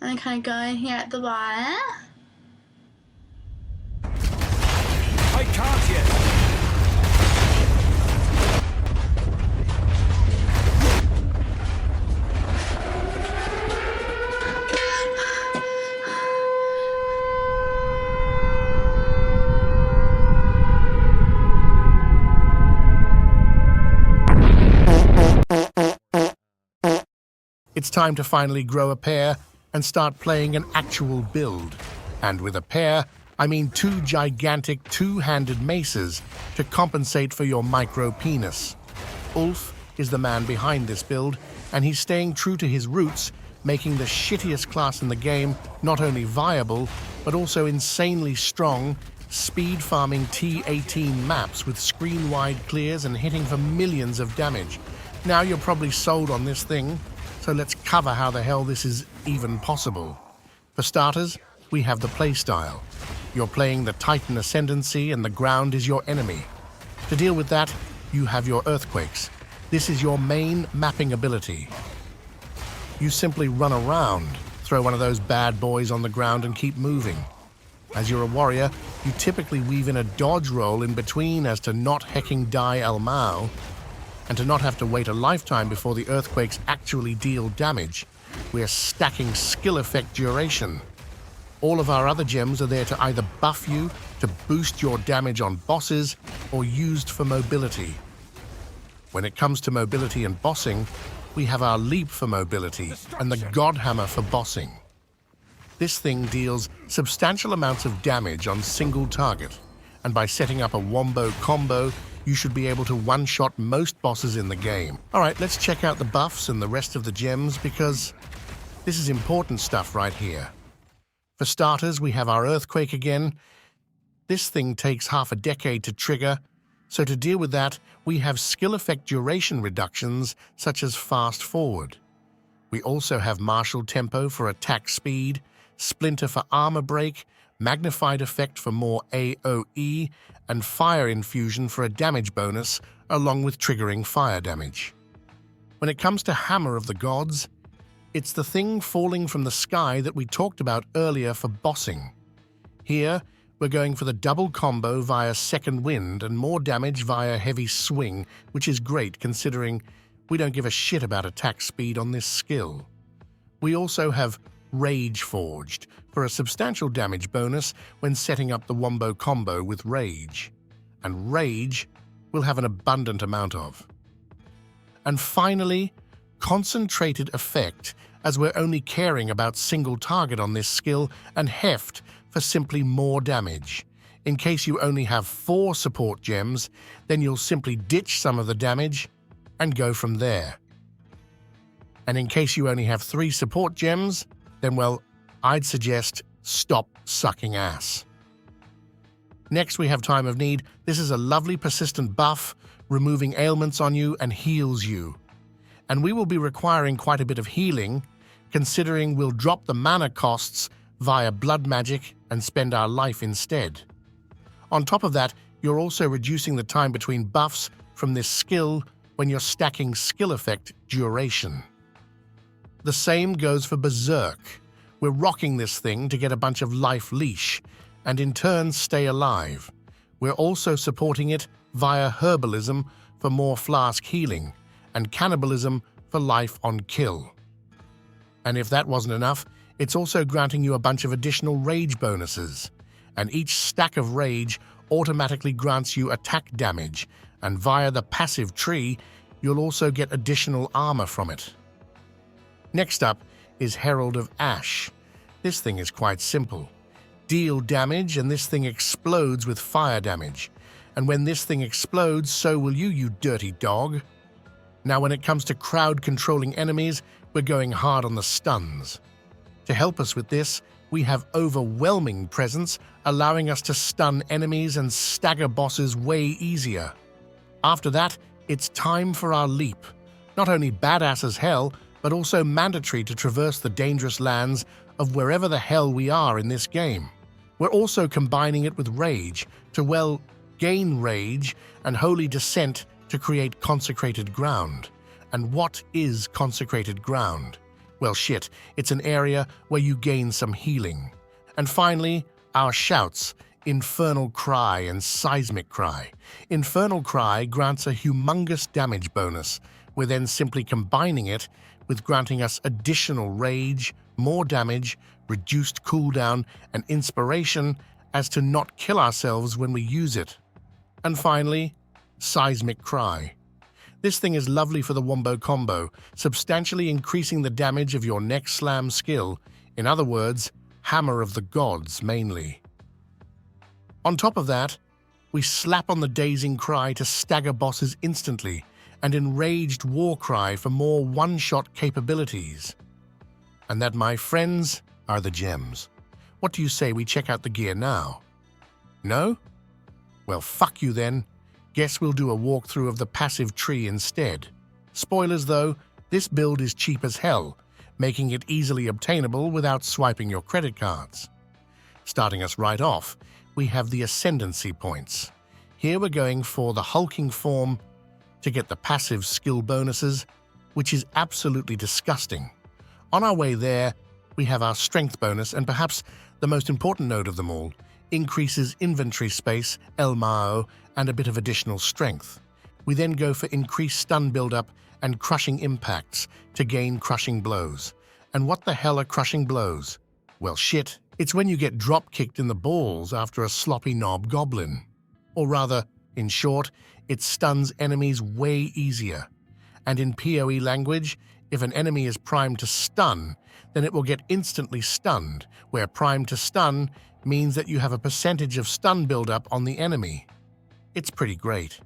And kind of go in here at the bottom. I can't yet. It's time to finally grow a pair and start playing an actual build. And with a pair, I mean 2 gigantic two-handed maces to compensate for your micro-penis. Ulf is the man behind this build, and he's staying true to his roots, making the shittiest class in the game not only viable, but also insanely strong, speed-farming T18 maps with screen-wide clears and hitting for millions of damage. Now you're probably sold on this thing, so let's cover how the hell this is even possible. For starters, we have the playstyle. You're playing the Titan Ascendency and the ground is your enemy. To deal with that, you have your earthquakes. This is your main mapping ability. You simply run around, throw one of those bad boys on the ground and keep moving. As you're a warrior, you typically weave in a dodge roll in between as to not hecking die El Mao, and to not have to wait a lifetime before the earthquakes actually deal damage. We're stacking skill effect duration. All of our other gems are there to either buff you, to boost your damage on bosses, or used for mobility. When it comes to mobility and bossing, we have our leap for mobility and the Godhammer for bossing. This thing deals substantial amounts of damage on single target, and by setting up a wombo combo, you should be able to one-shot most bosses in the game. Alright, let's check out the buffs and the rest of the gems because this is important stuff right here. For starters, we have our Earthquake again. This thing takes half a decade to trigger, so to deal with that, we have skill effect duration reductions such as Fast Forward. We also have Martial Tempo for attack speed, Splinter for armor break, Magnified Effect for more AoE, and Fire Infusion for a damage bonus, along with triggering fire damage. When it comes to Hammer of the Gods, it's the thing falling from the sky that we talked about earlier for bossing. Here, we're going for the double combo via Second Wind and more damage via Heavy Swing, which is great considering we don't give a shit about attack speed on this skill. We also have Rage Forged for a substantial damage bonus when setting up the wombo combo with Rage. And Rage we'll have an abundant amount of. And finally, Concentrated Effect, as we're only caring about single target on this skill, and Heft for simply more damage. In case you only have 4 support gems, then you'll simply ditch some of the damage and go from there. And in case you only have 3 support gems, then well, I'd suggest stop sucking ass. Next we have Time of Need. This is a lovely persistent buff, removing ailments on you and heals you. And we will be requiring quite a bit of healing, considering we'll drop the mana costs via blood magic and spend our life instead. On top of that, you're also reducing the time between buffs from this skill when you're stacking skill effect duration. The same goes for Berserk. We're rocking this thing to get a bunch of life leash, and in turn stay alive. We're also supporting it via Herbalism for more flask healing, and Cannibalism for life on kill. And if that wasn't enough, it's also granting you a bunch of additional rage bonuses, and each stack of rage automatically grants you attack damage, and via the passive tree, you'll also get additional armor from it. Next up is Herald of Ash. This thing is quite simple. Deal damage and this thing explodes with fire damage. And when this thing explodes, so will you, you dirty dog. Now when it comes to crowd-controlling enemies, we're going hard on the stuns. To help us with this, we have Overwhelming Presence, allowing us to stun enemies and stagger bosses way easier. After that, it's time for our leap. Not only badass as hell, but also mandatory to traverse the dangerous lands of wherever the hell we are in this game. We're also combining it with Rage to, well, gain Rage and Holy Descent to create Consecrated Ground. And what is Consecrated Ground? Well, shit, it's an area where you gain some healing. And finally, our shouts, Infernal Cry and Seismic Cry. Infernal Cry grants a humongous damage bonus. We're then simply combining it with granting us additional rage, more damage, reduced cooldown, and inspiration as to not kill ourselves when we use it. And finally, Seismic Cry. This thing is lovely for the wombo combo, substantially increasing the damage of your neck slam skill, in other words, Hammer of the Gods mainly. On top of that, we slap on the Dazing Cry to stagger bosses instantly, and Enraged War Cry for more one-shot capabilities. And that, my friends, are the gems. What do you say we check out the gear now? No? Well, fuck you then. Guess we'll do a walkthrough of the passive tree instead. Spoilers though, this build is cheap as hell, making it easily obtainable without swiping your credit cards. Starting us right off, we have the Ascendency points. Here we're going for the hulking form to get the passive skill bonuses, which is absolutely disgusting. On our way there, we have our strength bonus and perhaps the most important node of them all, increases inventory space, El Mao, and a bit of additional strength. We then go for increased stun buildup and crushing impacts to gain crushing blows. And what the hell are crushing blows? Well, shit, it's when you get drop-kicked in the balls after a sloppy knob goblin. Or rather, in short, it stuns enemies way easier. And in PoE language, if an enemy is primed to stun, then it will get instantly stunned, where primed to stun means that you have a percentage of stun buildup on the enemy. It's pretty great.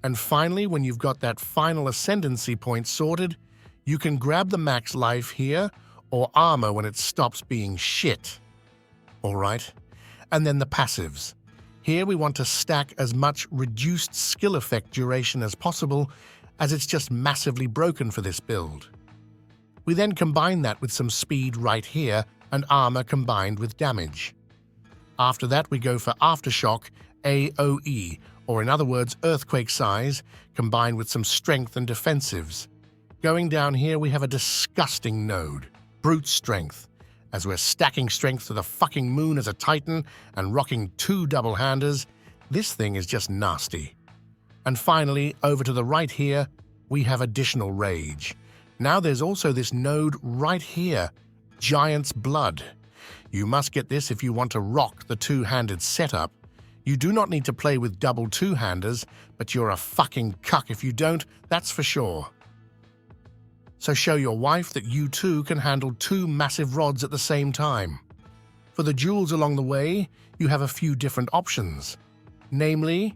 And finally, when you've got that final Ascendency point sorted, you can grab the max life here or armor when it stops being shit. Alright, and then the passives. Here we want to stack as much reduced skill effect duration as possible, as it's just massively broken for this build. We then combine that with some speed right here and armor combined with damage. After that we go for Aftershock AOE, or in other words Earthquake size, combined with some strength and defensives. Going down here we have a disgusting node, Brute Strength, as we're stacking strength to the fucking moon as a titan and rocking 2 double-handers. This thing is just nasty. And finally, over to the right here, we have additional rage. Now there's also this node right here, Giant's Blood. You must get this if you want to rock the two-handed setup. You do not need to play with double two-handers, but you're a fucking cuck if you don't, that's for sure. So show your wife that you too can handle 2 massive rods at the same time. For the jewels along the way, you have a few different options, namely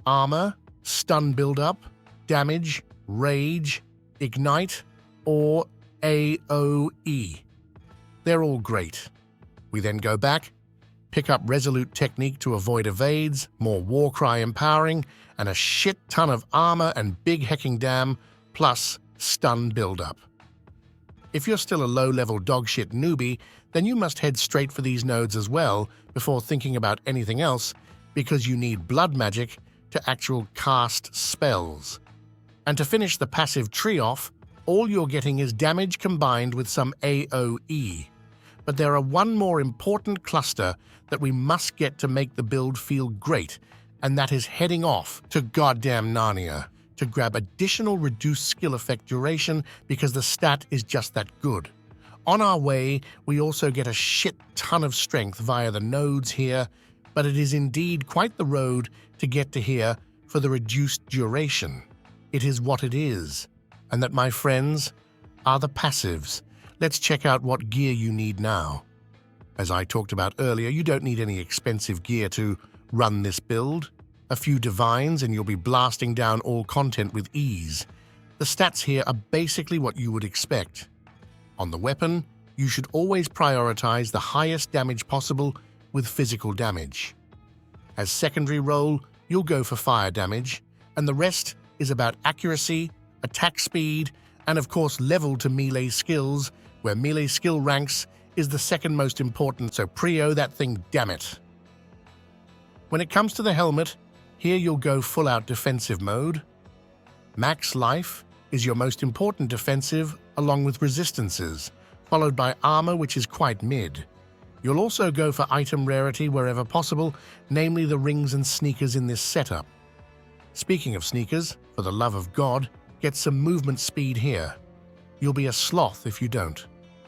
armor, stun build-up, damage, rage, ignite, or AOE. They're all great. We then go back, pick up Resolute Technique to avoid evades, more Warcry empowering, and a shit ton of armor and big hecking dam, plus stun build-up. If you're still a low-level dogshit newbie, then you must head straight for these nodes as well before thinking about anything else, because you need blood magic to actual cast spells. And to finish the passive tree off, all you're getting is damage combined with some AOE. But there are one more important cluster that we must get to make the build feel great, and that is heading off to goddamn Narnia to grab additional reduced skill effect duration because the stat is just that good. On our way, we also get a shit ton of strength via the nodes here, but it is indeed quite the road to get to here for the reduced duration. It is what it is. And that, my friends, are the passives. Let's check out what gear you need now. As I talked about earlier, you don't need any expensive gear to run this build. A few divines and you'll be blasting down all content with ease. The stats here are basically what you would expect. On the weapon, you should always prioritize the highest damage possible with physical damage. As secondary role, you'll go for fire damage, and the rest is about accuracy, attack speed, and of course level to melee skills, where melee skill ranks is the second most important, so prio that thing, damn it. When it comes to the helmet, here you'll go full-out defensive mode. Max life is your most important defensive along with resistances, followed by armor, which is quite mid. You'll also go for item rarity wherever possible, namely the rings and sneakers in this setup. Speaking of sneakers, for the love of God, get some movement speed here. You'll be a sloth if you don't.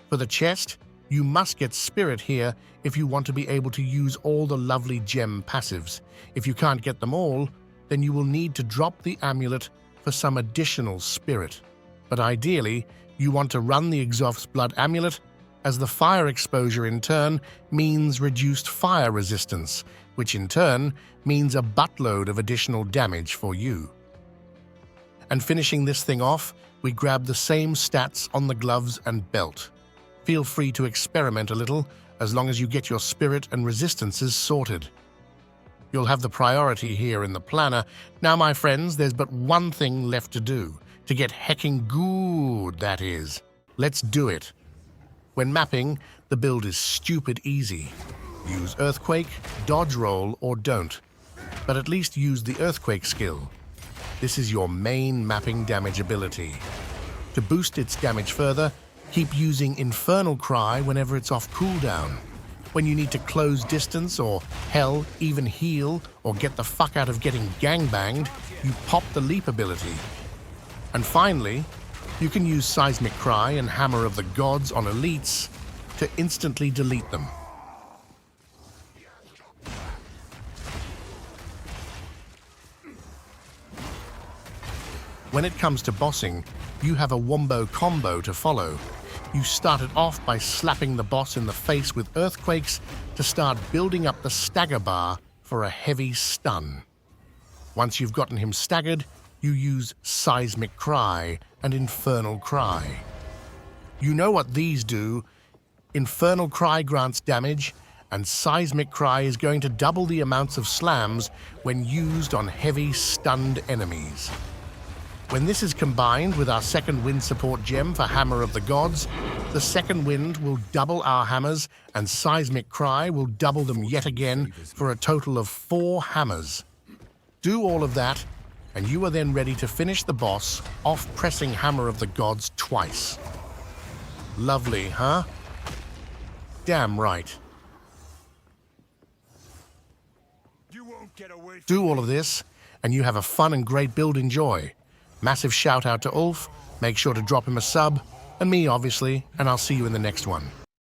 For the chest, you must get spirit here if you want to be able to use all the lovely gem passives. If you can't get them all, then you will need to drop the amulet for some additional spirit. But ideally, you want to run the Exhaust's Blood amulet, as the fire exposure in turn means reduced fire resistance, which in turn means a buttload of additional damage for you. And finishing this thing off, we grab the same stats on the gloves and belt. Feel free to experiment a little, as long as you get your spirit and resistances sorted. You'll have the priority here in the planner. Now, my friends, there's but one thing left to do. To get hecking good, that is. Let's do it. When mapping, the build is stupid easy. Use Earthquake, Dodge Roll, or don't. But at least use the Earthquake skill. This is your main mapping damage ability. To boost its damage further, keep using Infernal Cry whenever it's off cooldown. When you need to close distance or, hell, even heal or get the fuck out of getting gangbanged, you pop the Leap ability. And finally, you can use Seismic Cry and Hammer of the Gods on elites to instantly delete them. When it comes to bossing, you have a wombo combo to follow. You start it off by slapping the boss in the face with earthquakes to start building up the stagger bar for a heavy stun. Once you've gotten him staggered, you use Seismic Cry and Infernal Cry. You know what these do. Infernal Cry grants damage, and Seismic Cry is going to double the amounts of slams when used on heavy stunned enemies. When this is combined with our second wind support gem for Hammer of the Gods, the second wind will double our hammers and Seismic Cry will double them yet again for a total of 4 hammers. Do all of that, and you are then ready to finish the boss off pressing Hammer of the Gods twice. Lovely, huh? Damn right. Do all of this, and you have a fun and great build enjoy. Massive shout out to Ulf, make sure to drop him a sub, and me obviously, and I'll see you in the next one.